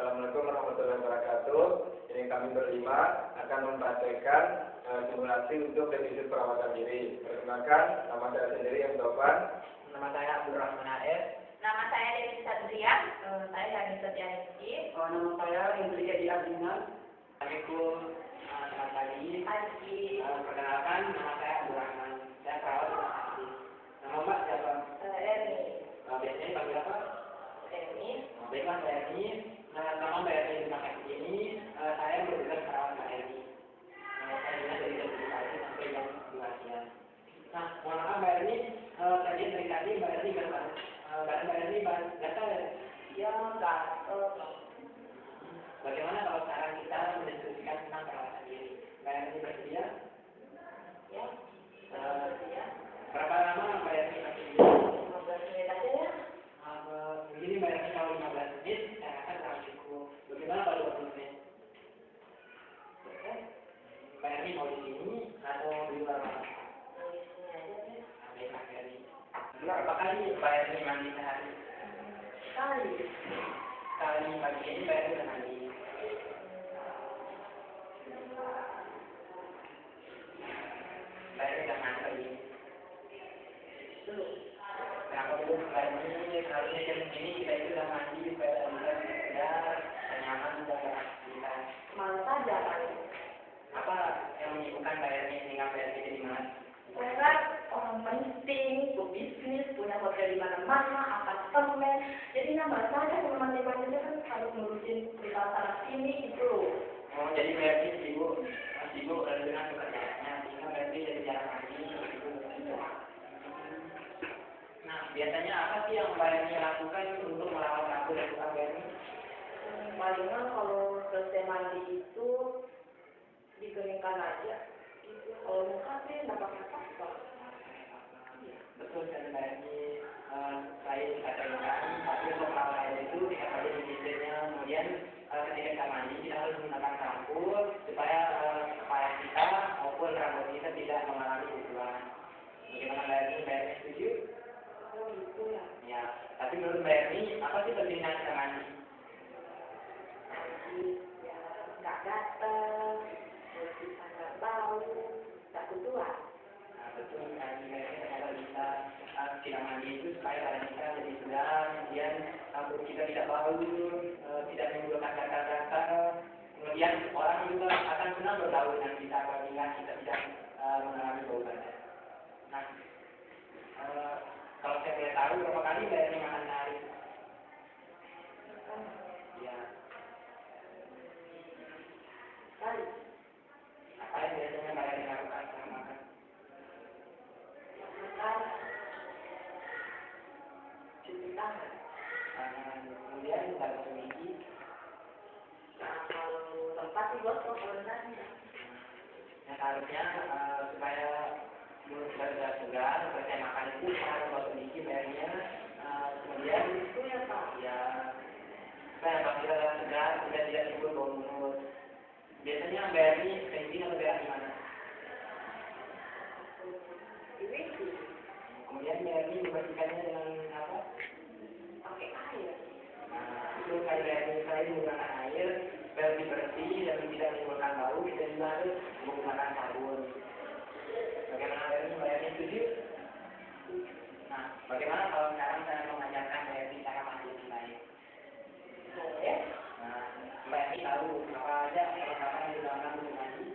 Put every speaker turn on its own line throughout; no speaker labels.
Assalamualaikum warahmatullahi wabarakatuh. Ini kami berlima akan mempraktekkan simulasi untuk defisit perawatan diri. Perkenalkan, nama saya sendiri yang Taufan.
Nama saya Abdul Rahman AS.
Nama saya Dewi Satria. Saya Yani Setianiski.
Nama saya Indri Edi Arjuna. Assalamualaikum, selamat pagi. Perkenalkan, nama saya Abdul Rahman. Saya perawat rumah sakit. Nama Mbak siapa?
Emi.
Biasanya panggil apa?
Emi.
Baiklah Mbak Emi. Nama Mbak Emi di rumah sakit ini, saya bertugas perawat Mbak Emi. Saya juga dari jam 7 sampai jam 2 siang. Nah, mohon maaf Mbak Emi, tadi dari tadi Mbak Emi gatal. Badan Mbak Emi gatal ya?
Ya, gatel.
Bagaimana kalau sekarang kita mendiskusikan tentang perawatan diri? Mbak Emi bersedia?
Ya.
Berapa lama Mbak Emi bersedia?
15 menit aja ya.
Begini Mbak Emi, kalau 15 menit, saya rasa kurang cukup. Bagaimana kalau 20 menit?
Oke.
Mbak Emi mau di sini atau di luar rumah?
Di sini aja ya.
Baiklah Mbak Emi. Berapa kali Mbak Emi mandi sehari?
Sekali.
Kali pagi ini Mbak Emi udah mandi. Mbak Emi udah mandi pagi ini.
Belum.
Kenapa belum Mbak Emi? Harusnya jam ini kita itu udah mandi supaya kita segar, nyaman dan beraktivitas.
Malas saja kan.
Apa yang menyibukkan Mbak Emi sehingga Mbak Emi jadi malas?
Saya kan orang penting, pebisnis, punya hotel di mana-mana, apartemen. Jadi nambah saja teman-teman kan harus ngurusin cerita sana sini gitu loh.
Oh, jadi Mbak Emi sibuk dengan pekerjaannya sehingga Mbak Emi jadi jarang mandi. Nah, biasanya apa sih yang Mbak Emi lakukan untuk merawat rambut dan muka Mbak Emi?
Palingan kalau selesai mandi itu dikeringkan aja. Gitu. Kalau muka sih nggak pakai apa-apa.
Betul sekali Mbak Emi, saya kita keringkan, tapi untuk perawatan itu kita saja di bibirnya. Kemudian ketika kita mandi kita harus menggunakan sampo supaya kepala kita maupun rambut kita tidak mengalami guguran. Bagaimana Mbak Emi? Mbak Emi setuju?
Oh gitu ya.
Ya, tapi menurut Mbak Emi, apa sih pentingnya kita mandi?
Mandi ya nggak gatel, terus bisa nggak bau, nggak kutuan.
Nah, betul sekali Mbak Emi, ternyata bisa tidak mandi itu supaya badan kita jadi segar, kemudian rambut kita tidak bau, tidak menimbulkan gatal-gatal. Kemudian orang juga akan senang bergaul dengan kita apabila kita tidak mengalami bau badan. Nah, kalau saya boleh tahu berapa kali Mbak Emi makan sehari? Ya.
Kali
Apa yang biasanya Mbak Emi lakukan setelah makan?
makan, cuci tangan.
Kemudian gosok gigi.
Nah kalau tempat sih gosok kalau nasi.
Yang harusnya supaya mulut kita sudah segar, selesai makan itu kita harus gosok gigi Mbak Emi-nya. Kemudian
Itu ya Pak.
ya supaya apabila segar tidak timbul bau mulut. Biasanya Mbak Emi kencing atau berak di mana?
Ini
Kemudian Mbak Emi membersihkannya dengan apa?
pakai air.
Nah, itu kalau Mbak Emi selain menggunakan air supaya lebih bersih dan tidak menimbulkan bau, kita juga harus menggunakan sabun. Bagaimana Mbak Emi setuju? Nah, bagaimana kalau sekarang saya mengajarkan Mbak Emi cara mandi yang baik?
Boleh.
Nah, Mbak Emi tahu apa aja perlengkapan yang digunakan untuk mandi?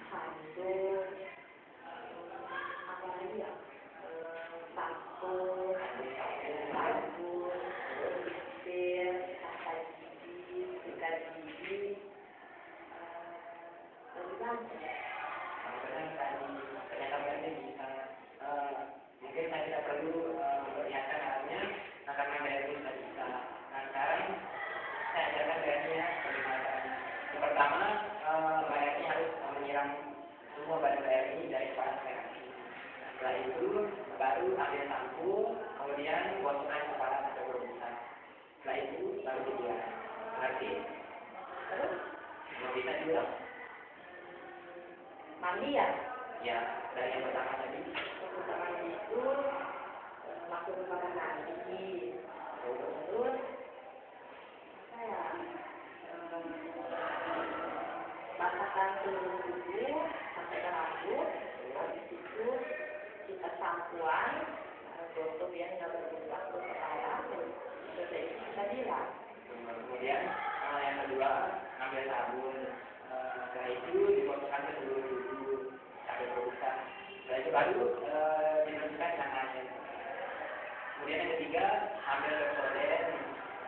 Handuk. Apa lagi ya? Sampo, sabun, lipstir, pasta gigi, sikat gigi,
Ternyata Mbak Emi bisa. Mungkin saya tidak perlu memperlihatkan alatnya, karena Mbak Emi sudah bisa. Nah, sekarang saya ajarkan Mbak Emi ya bagaimana caranya. Yang pertama, Mbak Emi harus menyiram semua badan Mbak Emi dari kepala sampai kaki. Setelah itu baru ambil sampo, kemudian gosokkan kepala sampai berbusa. Setelah itu baru dibiarkan. Mengerti?
terus
Belum bisa juga.
mandi ya.
Ya, dari yang pertama tadi.
Untuk mandi itu masuk ke kamar mandi, terus meratakan seluruh tubuh sampai ke rambut. Habis itu kita sampuan, gosok ya, nggak berubah ke kepala. Setelah itu kita bilas.
Kemudian yang kedua ambil sabun. Setelah itu dikosokkan ke seluruh tubuh sampai berbusa. Setelah itu baru dibersihkan dengan air. Kemudian yang ketiga ambil Pepsodent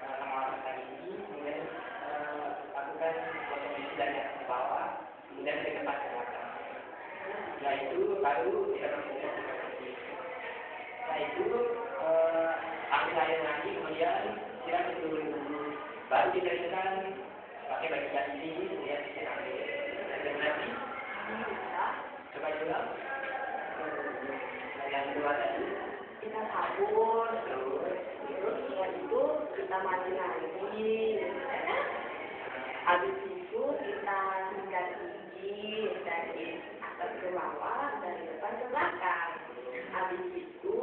sama masker ini, kemudian lakukan gosok gigi dari atas ke bawah, kemudian dari depan ke belakang. Setelah itu baru tidak bersihkan sikat gigi. Setelah itu ambil air lagi, kemudian siram ke seluruh tubuh, baru dikeringkan pakai baju ganti, kemudian disiram. Dan nanti coba diulang. Yang kedua tadi
kita sabun, terus setelah itu kita mandi lagi, ya kan? Habis itu kita sikat gigi dari atas ke bawah, dari depan ke belakang. Habis itu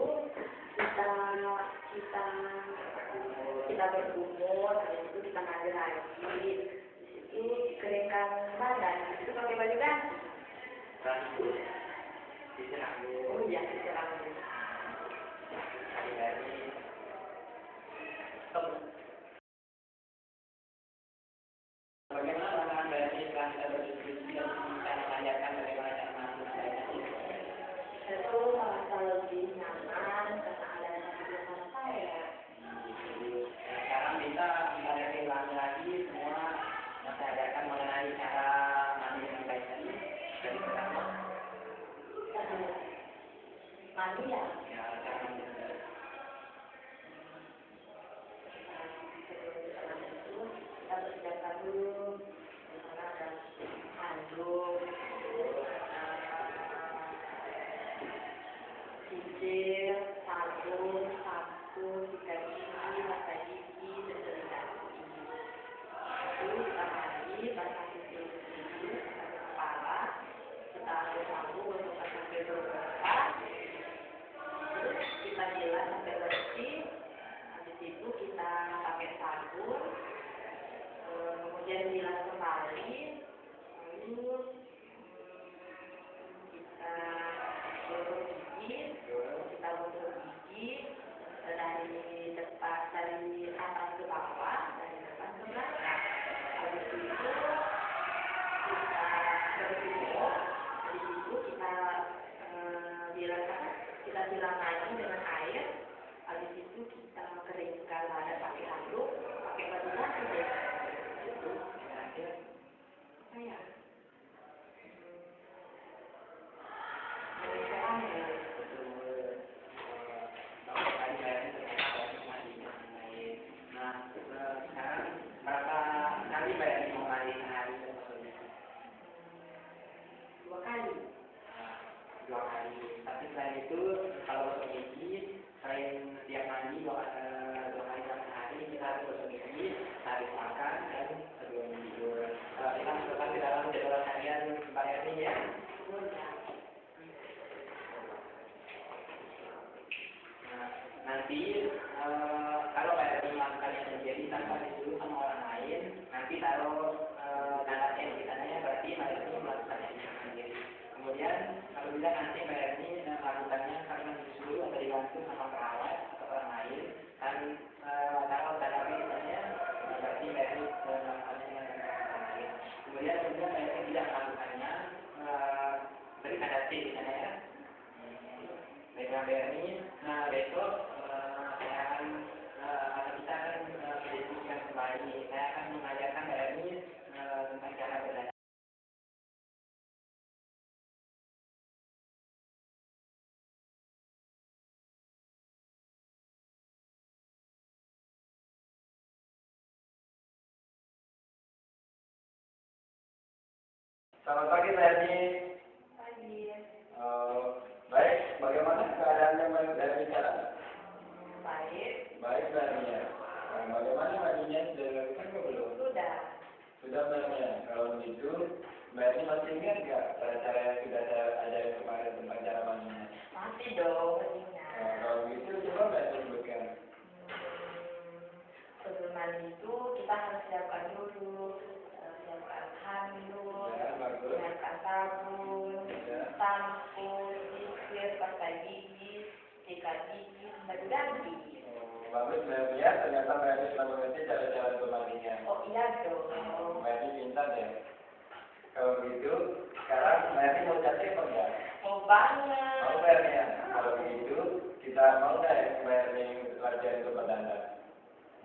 kita berkumur, habis itu kita mandi lagi. Di situ dikeringkan badan, itu pakai baju ganti.
setelah itu disiram dulu.
Oh iya, disiram dulu.
Bagaimana pandangan BRI setelah kita berdiskusi dan bisa mengajarkan bagaimana cara melakukan
Itu merasa lebih nyaman karena ada di depan saya.
Sekarang kita ulangi lagi semua yang saya ajarkan mengenai cara mandi dengan baik tadi. Dari pertama,
Mandi ya.
ya cara mandi dengan baik.
Sebelum kita mandi itu kita persiapkan dulu. Misalnya ada handuk, sisir, sabun, sampo, sikat gigi, mata gigi, dan detergasi. Itu kita mandi, basah seluruh tubuh sampai kepala. Kita ambil sampo untuk sampai berbekas. Terus kita bilas sampai bersih. Habis itu kita pakai sabun, kemudian bilas kembali. Lalu kita gosok gigi, dari depan, dari atas ke bawah, dari depan ke belakang. Habis itu kita berkumur, habis itu kita bilas lagi dengan air. Habis itu kita keringkan badan pakai handuk, pakai baju ganti deh. Itu terakhir saya. Dari sekarang ya.
Nah, sekarang berapa kali BRI mau mandi sehari?
2 kali.
2 kali. Tapi selain itu, kalau gosok gigi, selain tiap mandi 2 kali dalam sehari, kita harus gosok gigi, habis makan, dan sebelum tidur. Kita masukkan ke dalam jadwal harian BRI ya. Nah, nanti kalau BRI melakukan yang terjadi tanpa disuruh sama orang lain, nanti taruh tanda yang di sana, berarti BRI melakukan yang sendiri. Kemudian kalau bisa nanti BRI melakukannya karena disuruh atau dibantu sama perawat atau orang lain, dan taruh tanda di sana, berarti BRI melakukannya dengan orang lain. Kemudian juga BRI tidak melakukannya, beri tanda T di sana ya. Baiklah BRI, besok saya akan kita akan berdiskusikan kembali. Saya akan mengajarkan BRI tentang cara belajar.
Selamat pagi BRI.
Pagi.
Baik, bagaimana keadaannya Mbak BRI sekarang?
Baik.
Baik BRI ya. Bagaimana mandinya sudah dilakukan atau belum?
Sudah.
Sudah BRI ya. Kalau begitu BRI masih ingat nggak cara yang sudah saya ajarin kemarin tentang cara mandinya?
Masih dong, ingat.
Kalau begitu coba BRI sebutkan.
Sebelum mandi itu kita harus siapkan dulu siapkan handuk,
Ya, bagus.
siapkan sabun,
Ya.
sampo, sisir, pasta gigi, sikat gigi, baju ganti.
Bagus Mbak Erni, ternyata Mbak Erni sudah mengerti cara-cara untuk mandinya.
Oh iya dong.
Mbak Erni pintar ya. Kalau begitu, sekarang Mbak Erni mau cantik apa enggak?
Mau banget.
Mau Mbak Erni ya? Kalau begitu, kita mau nggak ya Mbak Erni belajar untuk berdandan?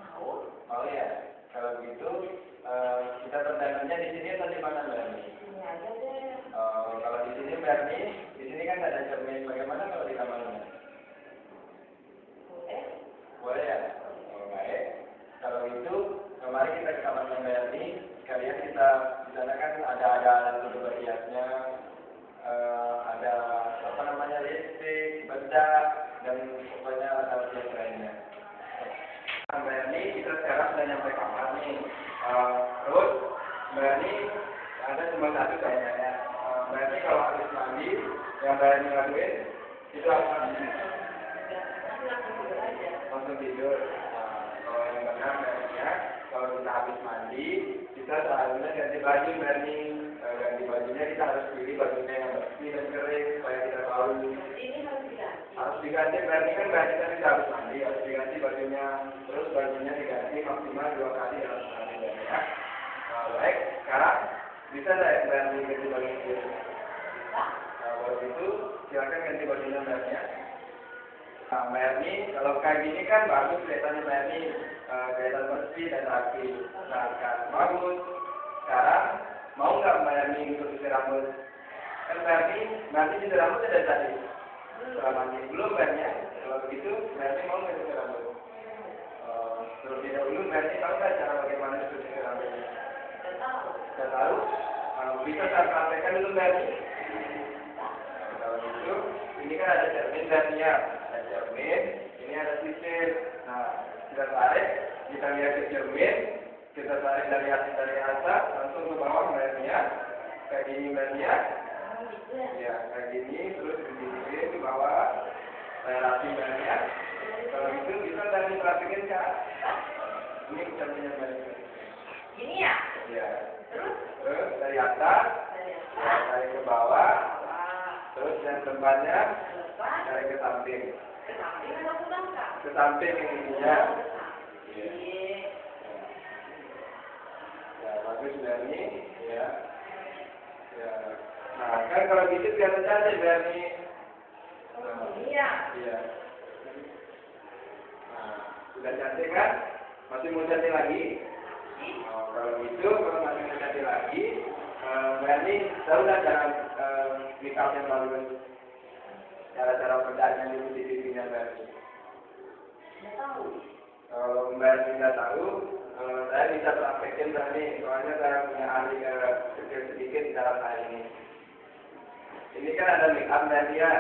Mau?
Mau ya? Kalau begitu, kita berdandannya di sini atau di mana Mbak Erni?
Sini aja deh.
Kalau di sini Mbak Erni, di sini kan ada cermin. Bagaimana kalau di kamarnya?
Boleh?
Boleh ya? Oh, baik. Kalau itu, mari kita ke kamarnya Mbak Erni. Sekalian kita di sana kan ada alat untuk berhiasnya, ada apa namanya lipstick, bedak, dan pokoknya alat hias lainnya. Mbak Erni, kita sekarang sudah nyampe kamar nih. Terus Mbak Erni ada cuma satu kayaknya ya. Mbak Erni kalau habis mandi, yang Mbak Erni lakuin itu apa?
Nanti langsung tidur aja.
Langsung tidur. Kalau yang benar Mbaknya, kalau kita habis mandi, kita seharusnya ganti baju Mbak Erni. Ganti bajunya kita harus pilih bajunya yang bersih dan kering supaya kita tahu.
Ini harus diganti.
Harus diganti berarti kan berarti kita tidak habis mandi, harus diganti bajunya. Terus bajunya diganti maksimal 2 kali dalam sehari ya. Baik, sekarang bisa tidak Mbak Erni ganti baju sendiri?
Bisa?
Kalau gitu silakan ganti bajunya Mbaknya. Nah, Mbak Erni, kalau kayak gini kan bagus kelihatannya Mbak Erni, kelihatan bersih dan rapi. Nah, sekarang bagus. Sekarang mau nggak Mbak Erni untuk cuci rambut? Kan Mbak Erni cuci rambut ada tadi. Setelah mandi belum Mbak Erni? Kalau begitu Mbak Erni mau nggak cuci rambut? Terlebih dahulu Mbak Erni tahu nggak cara bagaimana cuci rambutnya?
Tidak tahu.
Tidak tahu? Bisa saya praktekkan dulu Mbak Erni? Kalau gitu, ini kan ada cermin Mbak Erni ya. Cermin, ini ada sisir. Nah, kita tarik, kita lihat ke cermin, kita tarik dari atas, langsung ke bawah Mbak Erni ya. Kayak gini Mbak Erni ya.
Oh, gitu ya?
Ya, kayak gini, terus disisirin ke bawah, saya rapi Mbak Erni ya. Kalau gitu, bisa tadi praktekin Kak. Ini cerminnya Mbak Erni.
Gini ya?
Ya.
Terus?
Terus dari atas,
Dari
ya,
atas.
tarik ke bawah,
Bawah.
terus yang depannya,
Ke depan.
tarik ke samping.
Ke samping atau ke belakang?
Ke samping ininya.
Ke samping.
Ya, bagus Berni, ya. Ya. Nah, kan kalau gitu biasa cantik Berni.
Oh, ini ya?
Iya. Nah, sudah cantik kan? Masih mau cantik lagi? Oh, kalau gitu, kalau masih mau cantik lagi, Berni tahu nggak cara make up yang bagus? Cara-cara bedanya di pipinya Berni?
Nggak tahu.
Kalau Mbak tidak tahu, saya bisa praktekin tadi, soalnya saya punya ahli kecil sedikit di dalam hal ini. Ini kan ada make up dan dia,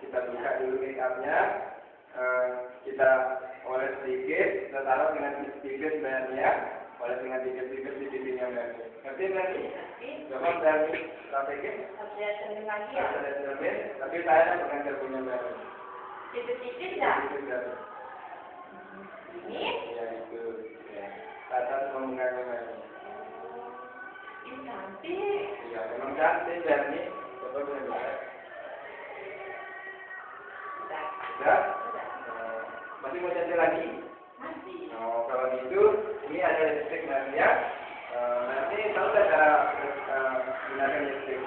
kita buka dulu make upnya, kita oles sedikit, kita taruh dengan tipis bahannya, oles dengan tipis-tipis di pipinya Mbak. Ngerti Mbak? Coba Mbak praktekin.
Harus lihat cermin lagi ya?
Ada cermin, tapi saya bukan cerminnya Mbak.
Tipis-tipis ya?
Tipis Mbak.
Ini?
Ya itu, ya. Atas mengganggu Mbak.
Ini cantik.
Iya, memang cantik Berni. Coba benar-benar.
Sudah.
Sudah?
Sudah.
Masih mau cantik lagi?
Masih.
Oh, kalau gitu, ini ada lipstick Berni ya. Nanti tahu nggak cara gunakan lipstick?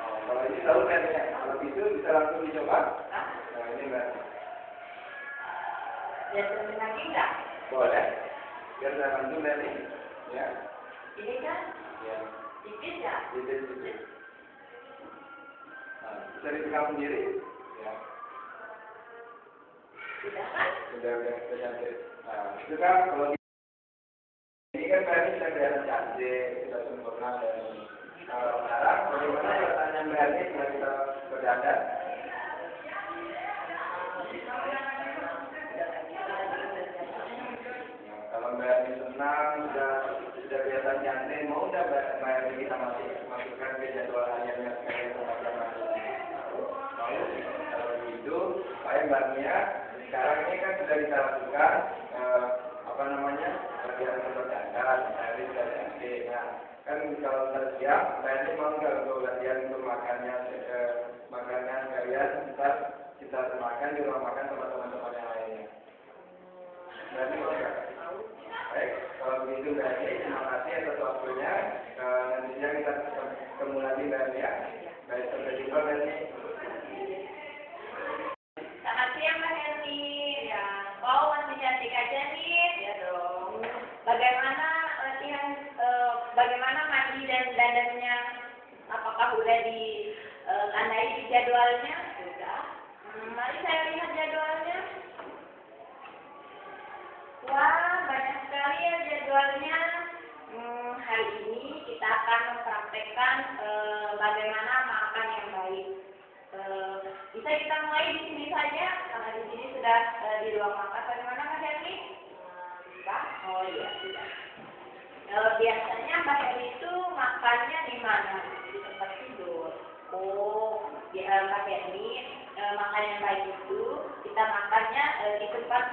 Oh, kalau ini tahu Berni ya. Kalau gitu bisa langsung dicoba.
Hah?
Nah, ini Berni.
Lihat cermin lagi nggak?
Boleh. Biar saya bantu Berni. Ya.
Ini kan
Ya.
tipis ya?
Tipis-tipis. Nah, bisa dipegang sendiri. Ya.
Sudah kan?
Sudah cantik. Nah, itu kan kalau ini kan Mbak Erni sudah kelihatan cantik, sudah sempurna dan sekarang bagaimana rasanya Mbak Erni setelah kita berdandan? Kalau Mbak Erni senang, sudah kelihatan cantik, mau nggak Mbak Erni kita masukkan ke jadwal hariannya sekalian sama-sama? Mau? Kalau begitu, supaya Mbak Erni sekarang ini kan sudah kita lakukan apa namanya latihan berdandan, dari SD. Nah, kan kalau siap, saya ini mau nggak untuk latihan untuk makanan kalian, kita makan di rumah makan sama teman-teman yang lainnya. Berarti mau nggak? Baik, kalau begitu berarti terima kasih atas waktunya. Nanti siang kita ketemu lagi berarti ya. Baik, sampai jumpa berarti.
Selamat siang Mbak Herni. Ya. Oh, masih cantik aja nih. Ya dong. Bagaimana latihan, bagaimana mandi dan dandannya? Apakah udah ditandai di jadwalnya? Sudah. Mari saya lihat jadwalnya. Wah, banyak sekali ya jadwalnya. Hari ini kita akan mempraktekkan bagaimana makan yang baik. Bisa kita mulai di sini saja, karena di sini sudah di ruang makan. Bagaimana Mbak Herni? Bisa? Oh iya, sudah. Biasanya Mbak Herni itu makannya di mana? Di tempat tidur. Oh, Mbak Herni makan yang baik itu kita makannya di tempat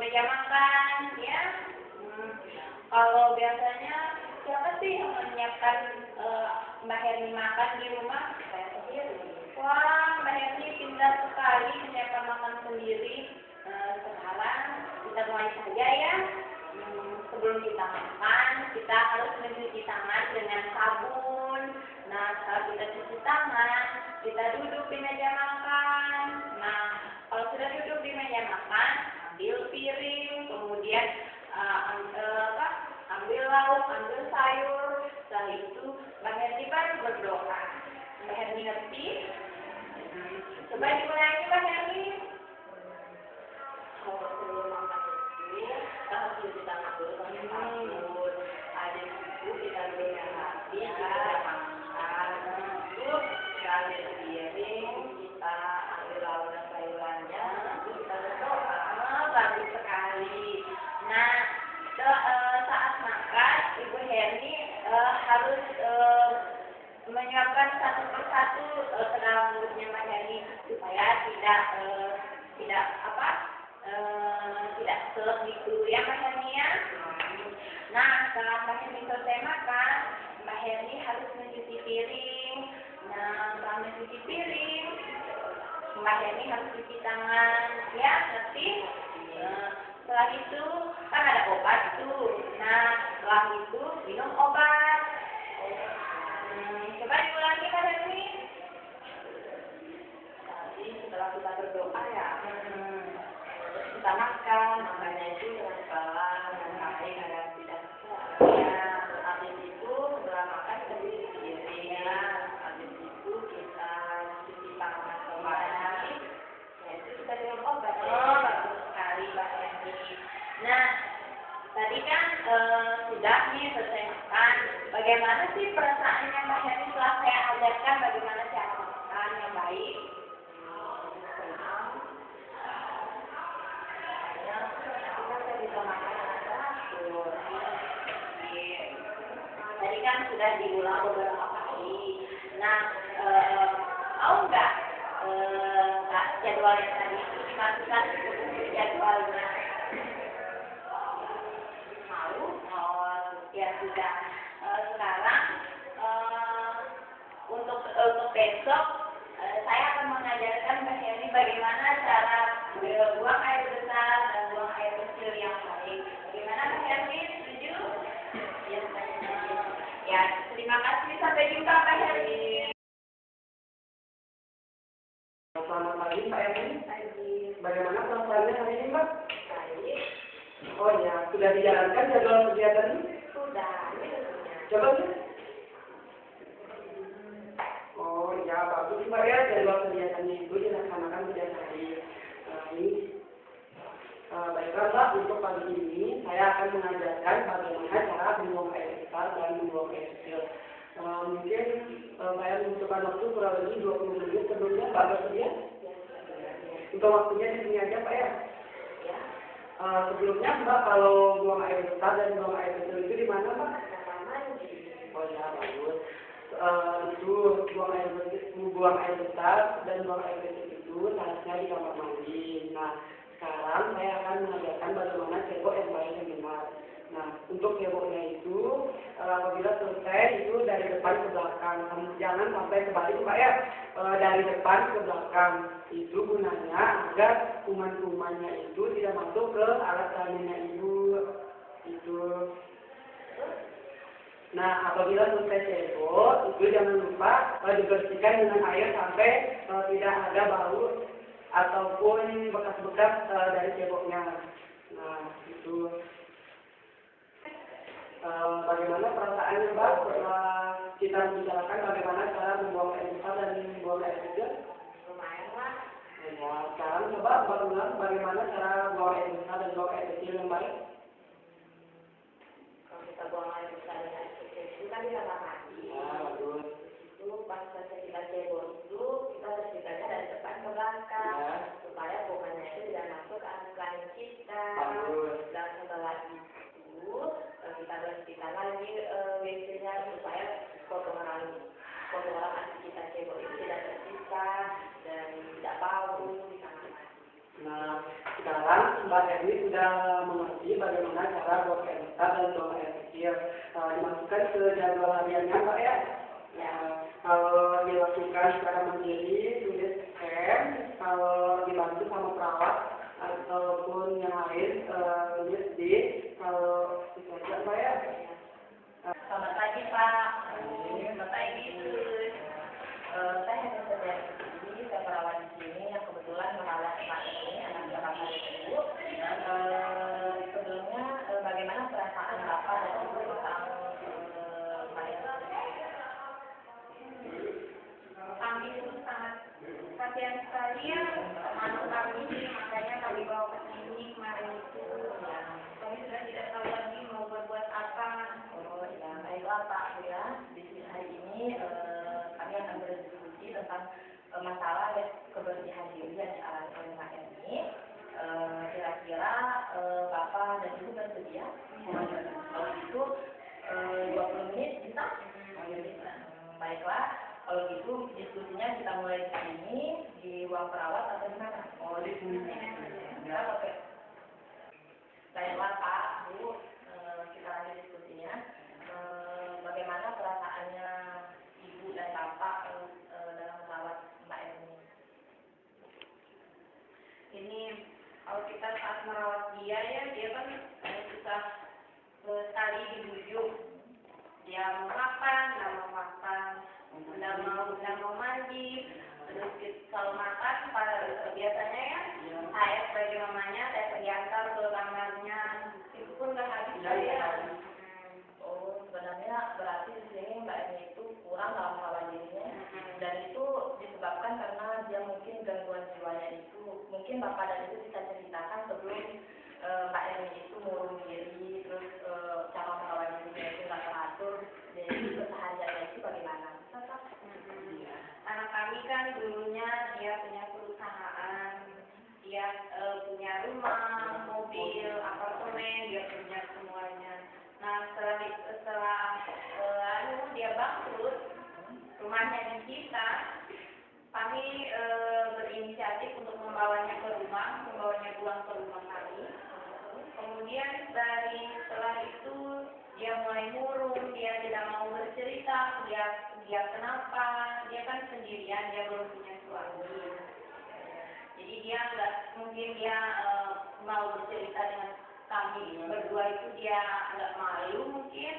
meja makan, ya. Kalau biasanya siapa sih yang menyiapkan Mbak Herni makan di rumah? Saya sendiri. Wah, Mbak Herni pintar sekali menyiapkan makan sendiri. Sekarang kita mulai saja ya. Sebelum kita makan, kita harus mencuci tangan dengan sabun. Nah, setelah kita cuci tangan, kita duduk di meja makan. Nah, kalau sudah duduk di meja makan, ambil piring, kemudian ambil lauk, ambil sayur. Setelah itu, Mbak Herni baru berdoa. Mbak Herni ngerti? Coba diulangi Mbak Herni. Kalau sebelum makan itu, kita harus cuci tangan dulu pakai sabun. Habis itu kita berikan hati, kita makan. Terus kita ambil piring, kita ambil lauk dan sayurannya, terus kita berdoa. Bagus sekali. Nah, saat makan, Ibu Herni harus menyiapkan satu persatu ke dalam mulutnya Mbak Herni supaya tidak selek gitu ya Mbak Herni ya. Nah, setelah Mbak Herni selesai makan, Mbak Herni harus mencuci piring. Nah, setelah mencuci piring, Mbak Herni harus cuci tangan, ya, ngerti? Setelah itu kan ada obat tuh. Nah, setelah itu minum obat. Coba diulangi Mbak Herni. Tadi setelah kita berdoa ya, kita makan, makannya itu dengan pelan, dengan baik, agar tidak ya. Habis itu setelah makan kita cuci piring ya. Habis itu kita cuci tangan kembali. Ya itu kita minum obat. Oh, bagus sekali Mbak Herni. Nah, tadi kan sudah nih selesai makan. Bagaimana sih perasaannya Mbak Herni setelah saya ajarkan bagaimana cara makan yang baik? Tadi kan sudah diulang beberapa kali. Nah, mau nggak jadwalnya tadi itu dimasukkan ke jadwalnya? Mau? Oh, ya sudah. Sekarang untuk besok saya akan mengajarkan Mbak Herni bagaimana cara buang air besar dan buang air kecil yang baik. Bagaimana Mbak Herni? Setuju? Ya, terima kasih. Sampai jumpa Mbak Herni.
Selamat pagi Mbak Herni.
Pagi.
Bagaimana perasaannya hari ini Mbak?
Baik.
Oh ya, sudah dijalankan jadwal kegiatan ini?
Sudah. Ini tentunya.
Coba sih. Oh ya, bagus Mbak ya, jadwal kegiatannya itu dilaksanakan setiap hari. Baiklah Mbak, untuk pagi ini saya akan mengajarkan bagaimana cara membuang air besar dan membuang air kecil. Mungkin saya membutuhkan waktu kurang lebih 20 menit sebelumnya Mbak bersedia? Untuk waktunya di sini aja Pak ya. Sebelumnya Mbak kalau buang air besar dan buang air kecil itu di mana Mbak? Oh ya, bagus. Itu buang air besar dan buang air kecil itu seharusnya di kamar mandi. Nah, sekarang saya akan mengajarkan bagaimana cebok yang baik dan benar. Nah, untuk ceboknya itu apabila selesai itu dari depan ke belakang, jangan sampai kebalik Pak ya. Dari depan ke belakang itu gunanya agar kuman-kumannya itu tidak masuk ke alat kelaminnya ibu itu. Nah, apabila selesai cebok itu jangan lupa dibersihkan dengan air sampai tidak ada bau ataupun bekas-bekas dari ceboknya. Nah, itu. Bagaimana perasaannya Mbak setelah kita membicarakan bagaimana cara membuang air besar dan membuang air kecil?
Lumayan lah.
Ya, sekarang coba Mbak ulang bagaimana cara buang air besar dan buang air kecil yang baik.
Kalau kita buang air besar dan air kecil itu kan di kamar mandi.
Ya, bagus.
Itu pas selesai kita cebok itu kita bersihkannya dari depan ke belakang
Ya.
supaya kumannya itu tidak masuk ke alat kelamin kita.
Bagus.
Dan setelah itu kita bersihkan lagi WC-nya supaya kotoran anti kita cebok itu tidak tersisa dan tidak bau di kamar mandi.
Nah, sekarang Mbak Erni sudah mengerti bagaimana cara buang air besar dan buang air kecil. Dimasukkan ke jadwal hariannya Pak ya.
Ya.
Kalau dilakukan secara mandiri, tulis M. Kalau dibantu sama perawat ataupun yang lain, tulis D. Kalau itu aja Pak ya.
Selamat pagi Pak. Selamat pagi Sus. Saya hanya saudari Ibu, saya perawat di sini yang kebetulan merawat Pak ini anak Bapak Ibu. Sebelumnya bagaimana perasaan Bapak dan Ibu tentang Pak ini?
Kami itu sangat kasihan sekali ya mantu kami, makanya kami bawa ke sini kemarin itu. Ya, kami sudah tidak tahu lagi mau berbuat apa.
Oh ya, baiklah Pak ya. Di sini hari ini kami akan berdiskusi tentang masalah kebersihan diri yang dialami oleh Mbak Erni. Kira-kira Bapak dan Ibu bersedia? Kalau gitu 20 menit bisa? Bisa. Baiklah, kalau gitu diskusinya kita mulai di sini di ruang perawat atau di mana? Oh di sini. Ya, oke. Baiklah Pak, Bu, kita lanjut diskusinya. Bagaimana perasaannya Ibu dan Bapak dalam merawat Mbak Erni?
Ini kalau kita saat merawat dia ya, dia kan susah sekali dibujuk. Dia mau makan, nggak mau mandi. Terus kalau makan, biasanya ya, saya sebagai mamanya, saya pergi antar ke kamarnya. Itu pun nggak habis ya.
Oh, sebenarnya berarti di sini Mbak Erni itu kurang dalam merawat dirinya. Dan itu disebabkan karena dia mungkin gangguan jiwanya itu. Mungkin Bapak dan Ibu bisa ceritakan sebelum Mbak Erni itu murung diri, terus cara merawat dirinya itu nggak teratur. Jadi kesehariannya itu bagaimana? Bisa Pak?
Anak kami kan dulunya dia punya perusahaan, dia punya rumah, mobil, apartemen, dia punya semuanya. Nah setelah dia bangkrut, rumahnya disita, kami berinisiatif untuk membawanya pulang ke rumah kami. Kemudian setelah itu dia mulai murung, dia tidak mau bercerita, dia kenapa, dia kan sendirian, dia belum punya suami. Jadi dia nggak mungkin dia mau bercerita dengan kami berdua itu dia agak malu mungkin.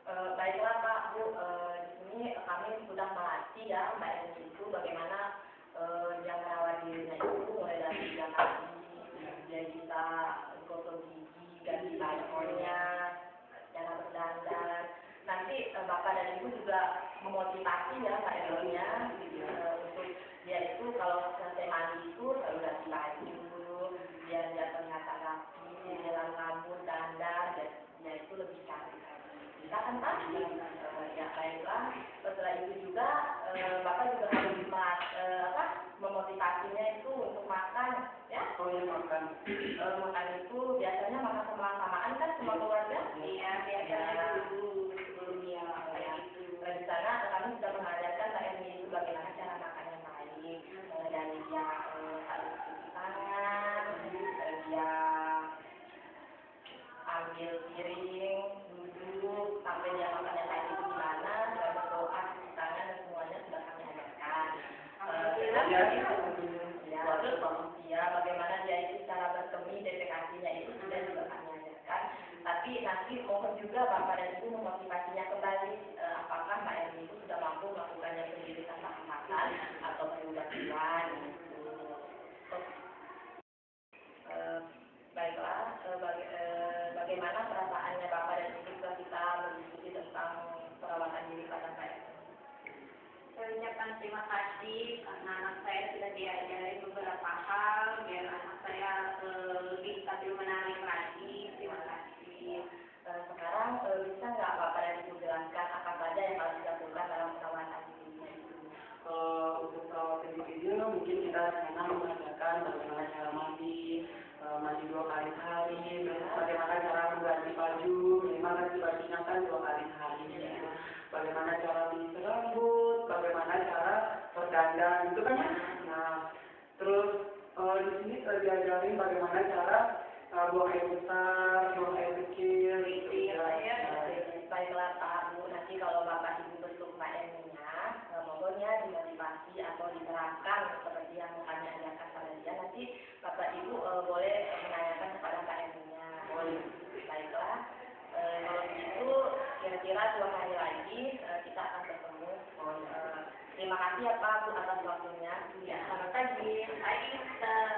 Baiklah Pak, Bu, di sini kami sudah melatih ya Mbak Erni itu bagaimana dia merawat dirinya itu mulai dari dia kaki, dia bisa gosok gigi, ganti balkonnya, cara berdandan. Nanti Bapak dan Ibu juga memotivasi ya Mbak Erni-nya untuk dia itu kalau selesai mandi itu selalu ganti baju, biar dia terlihat rapi, jalan rambut, dandan, dan dia itu lebih cantik. Bisa kan Pak? Ya baiklah. Setelah itu juga Bapak juga harus memotivasinya itu untuk makan, ya?
Oh ya makan.
Makan itu biasanya makan sama-samaan kan semua keluarga?
Iya, biasanya dulu sebelumnya kayak gitu.
Di sana kami sudah mengajarkan Mbak Erni itu bagaimana cara makan yang baik, dari dia harus cuci tangan, dia
Ya,
terus ya bagaimana dia itu cara bertemu DPKC-nya itu sudah juga kami ajarkan. Tapi nanti mohon juga Bapak dan Ibu memotivasinya kembali apakah Mbak Erni itu sudah mampu melakukannya sendiri tanpa hambatan atau perlu bantuan gitu. Baiklah, bagaimana perasaannya Bapak dan Ibu ketika kita berdiskusi tentang perawatan diri pada Mbak Erni?
Saya ucapkan terima kasih karena anak saya sudah diajari beberapa hal biar anak saya lebih stabil menarik lagi. Terima kasih.
Sekarang bisa nggak Bapak dan Ibu jelaskan apa saja yang harus dilakukan dalam perawatan diri?
Untuk perawatan diri mungkin kita sana mengajarkan bagaimana cara mandi 2 kali sehari, bagaimana cara mengganti baju, memang ganti bajunya kan 2 kali sehari, bagaimana cara menyikat rambut, bagaimana cara berdandan, itu kan ya. Nah, terus di sini diajarin bagaimana cara buang air besar, buang air kecil, gitu ya.
Baiklah Pak Bu, nanti kalau Bapak Ibu bentuk Mbak Erninya, mohonnya dimotivasi atau diterapkan seperti yang kami ajarkan pada dia. Nanti Bapak Ibu boleh menanyakan kepada Mbak Erninya. Baiklah, kalau begitu kira-kira 2 hari lagi kita akan bertemu. Terima kasih ya Pak Bu atas waktunya.
Ya, selamat pagi. Pagi, Ustaz.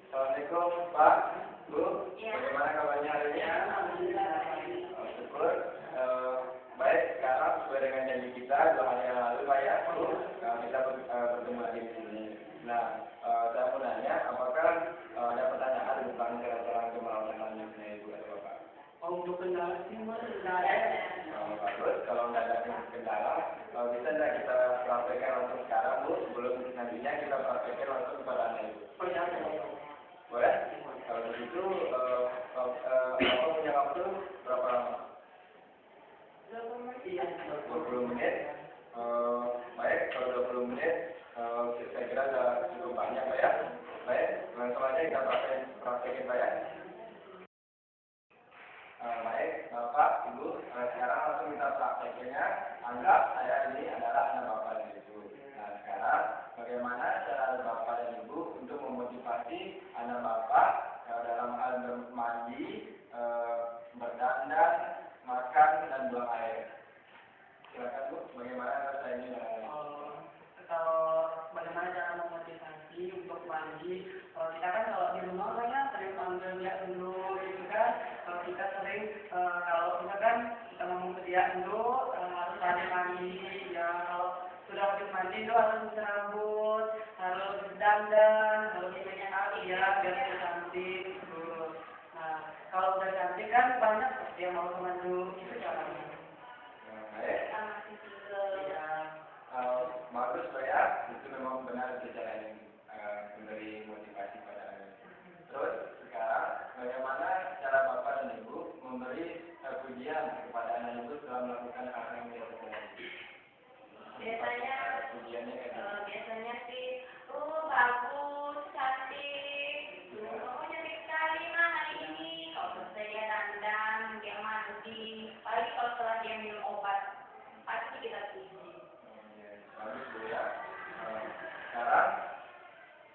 Assalamualaikum Pak, Bu.
Ya.
Bagaimana kabarnya hari ini?
Alhamdulillah.
Syukur. Baik, sekarang sesuai dengan janji kita 2 hari yang lalu Pak ya, Bu, kita bertemu lagi di sini. Nah, saya mau nanya, apakah ada pertanyaan tentang cara-cara perawatan yang Ibu atau Bapak?
Untuk kendala sih mas, tidak ada.
Bagus, kalau nggak ada kendala, bisa nggak kita praktekkan langsung sekarang Bu, sebelum nantinya kita praktekkan langsung kepada anak Ibu?
Oh ya,
Boleh? Kalau begitu, Bapak punya waktu berapa lama? 20 menit. Baik, kalau 20 menit, saya kira sudah cukup banyak Pak ya. Baik, langsung aja kita praktekin Pak ya. Baik, Bapak, Ibu, sekarang langsung kita praktekinnya. Anggap saya ini adalah anak Bapak dan Ibu. Nah, sekarang bagaimana cara Bapak dan Ibu untuk memotivasi anak Bapak dalam hal bermandi, berdandan, makan, dan buang air. Silakan Bu, bagaimana cara ini?
Kalau bagaimana cara memotivasi untuk mandi, kita kan kalau di rumah kan ya sering panggil dia dulu gitu kan. Kalau kita sering kalau misalkan kita ngomong ke dia dulu harus rajin mandi ya. Kalau sudah habis mandi itu harus cuci rambut, harus dandan, harus minyak kali ya biar dia cantik gitu. Nah kalau udah cantik kan banyak dia mau teman itu caranya.
Baik.
Ya.
Bagus Pak ya, itu memang benar cara yang memberi motivasi pada anak. Terus sekarang bagaimana cara Bapak dan Ibu memberi pujian kepada anak Ibu setelah melakukan hal yang dia lakukan?
Biasanya sih, bagus, cantik, kamu cantik sekali mah hari ini. Kalau selesai dia dandan, dia mandi, apalagi kalau setelah dia minum obat, pasti kita puji.
Bagus Bu ya. Sekarang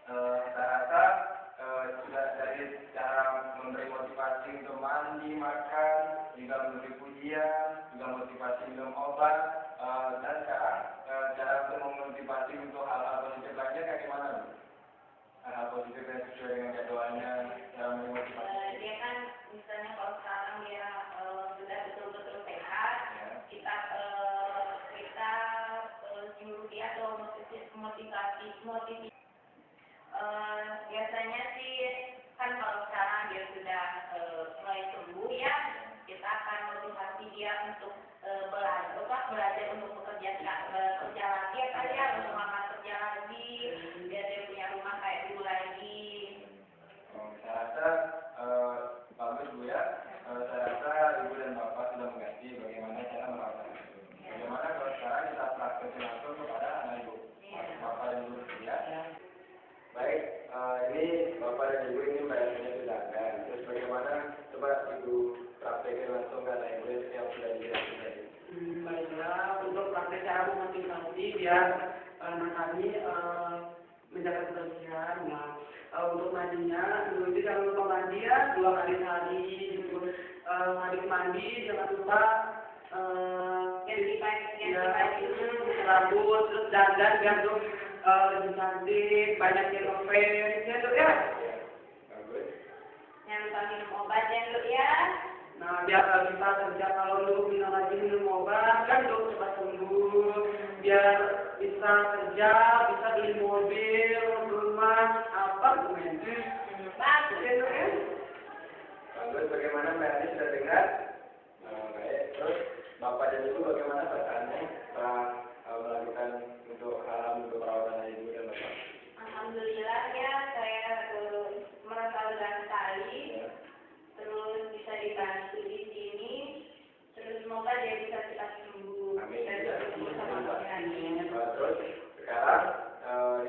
saya rasa sudah dari cara memberi motivasi untuk mandi, makan, juga memberi pujian, juga motivasi minum obat, dan sekarang cara untuk memotivasi untuk hal-hal positif lainnya kayak gimana Bu? Hal-hal positif yang sesuai dengan jadwalnya, cara memotivasi.
Dia kan misalnya kalau sekarang dia sudah betul-betul sehat, kita nyuruh dia atau motivasi. Biasanya sih kan kalau sekarang dia sudah mulai sembuh ya, kita akan motivasi dia untuk belajar untuk kerja lagi ya kan ya, untuk makan kerja lagi, biar dia punya rumah kayak dulu lagi.
Saya rasa bagus Bu ya. Saya rasa Ibu dan Bapak sudah mengerti bagaimana cara merawat anak Ibu. Bagaimana kalau sekarang kita praktekkan langsung kepada anak Ibu, Bapak dan Ibu ya. Baik, ini Bapak dan Ibu ini bayarnya sudah ada. Terus bagaimana coba Ibu praktekkan langsung ke anak Ibu yang sudah dijelaskan tadi.
Baiklah, untuk praktek cara memotivasi biar anak kami menjaga kebersihan. Nah, untuk mandinya, dulu itu jangan lupa mandi ya 2 kali sehari. Gitu. Habis mandi jangan lupa ganti rambut, terus dandan biar tuh lebih cantik, banyak yang ngefans, ya tuh ya.
Bagus.
Jangan lupa minum obat ya Dok ya.
Nah, biar kita kerja kalau dulu minum obat kan dulu cepat sembuh, biar bisa kerja, bisa beli mobil, rumah, apa tuh men?
Bagus.
Ya tuh ya.
Bagus, bagaimana Mbak Ani sudah dengar? Baik, terus Bapak dan Ibu bagaimana perasaannya setelah melakukan untuk perawatan Ibu dan Bapak?
Alhamdulillah ya, saya merasa lega sekali.
Ya.
Terus bisa dibantu di sini. Terus semoga dia bisa cepat sembuh
Amin.
dan
Ya.
bertemu sama keluarganya.
Terus sekarang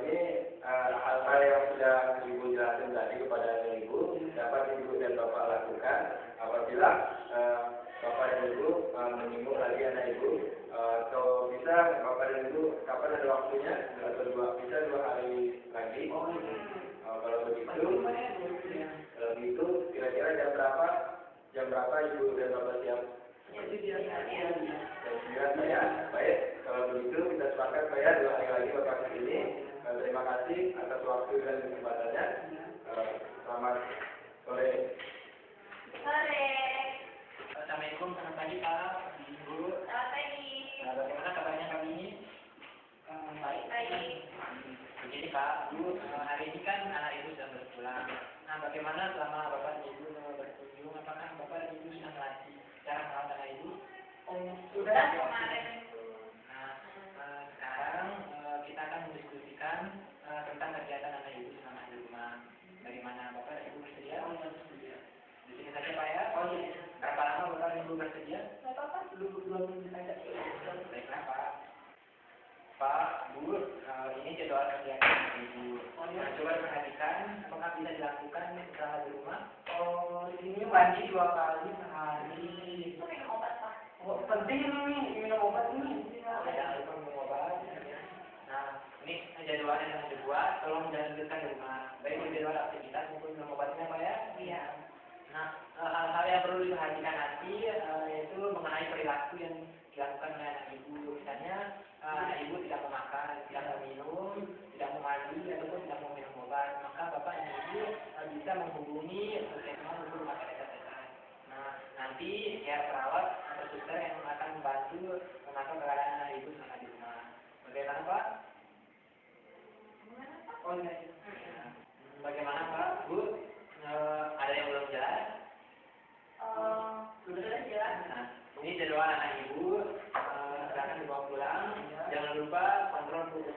ini hal-hal yang sudah Ibu jelaskan tadi kepada Ibu dapat Ibu dan Bapak lakukan apabila Bapak dan Ibu menyinggung lagi anak Ibu atau bisa Bapak dan Ibu kapan ada waktunya atau bisa 2 hari lagi. Kalau begitu kira-kira jam berapa Ibu dan Bapak siap?
Itu dia.
Jam 9 ya. Baik, kalau begitu kita sepakat saya 2 hari lagi Bapak ke sini. Terima kasih atas waktu dan kesempatannya. Selamat sore.
Sore.
Assalamualaikum, selamat pagi Pak, Ibu.
Selamat pagi.
Bagaimana kabarnya kami ini?
Baik.
Begini Pak, Bu, hari ini kan anak Ibu sudah berpulang. Nah, bagaimana selama Bapak dan Ibu berkunjung? Apakah Bapak dan Ibu sudah melatih cara merawat anak Ibu?
Sudah kemarin itu.
Nah, sekarang kita akan mendiskusikan tentang kegiatan anak Ibu selama di rumah. Bagaimana Bapak dan Ibu bersedia? Di sini saja Pak ya. Berapa lama Bapak dan Ibu bersedia?
Nggak apa-apa.
2 menit saja.
Baiklah Pak. Pak, Bu, ini jadwal kegiatan Ibu. Nah, coba perhatikan apakah bisa dilakukan selama di rumah.
Ini mandi 2 kali sehari.
Itu minum obat Pak.
Oh, penting nih minum obat ini.
Jangan lupa minum obat. Nah, ini jadwal yang dibuat, tolong dilanjutkan di rumah. Baik di jadwal aktivitas maupun minum obatnya Pak ya.
Iya.
Nah, hal-hal yang perlu diperhatikan nanti yaitu mengenai perilaku yang dilakukan oleh anak Ibu. Misalnya, anak Ibu tidak mau makan, tidak mau minum, tidak mau mandi, ataupun tidak mau minum obat. Maka Bapak dan Ibu bisa menghubungi puskesmas untuk rumah sakit terdekat. Nah, nanti ya perawat atau suster yang akan membantu memantau keadaan anak Ibu selama di rumah. Bagaimana Pak?
Oh iya.
Bagaimana Pak, Bu? Ada yang belum jelas?
Sudah jelas.
Nah, ini jadwal anak Ibu akan dibawa pulang. Jangan lupa kontrol suhu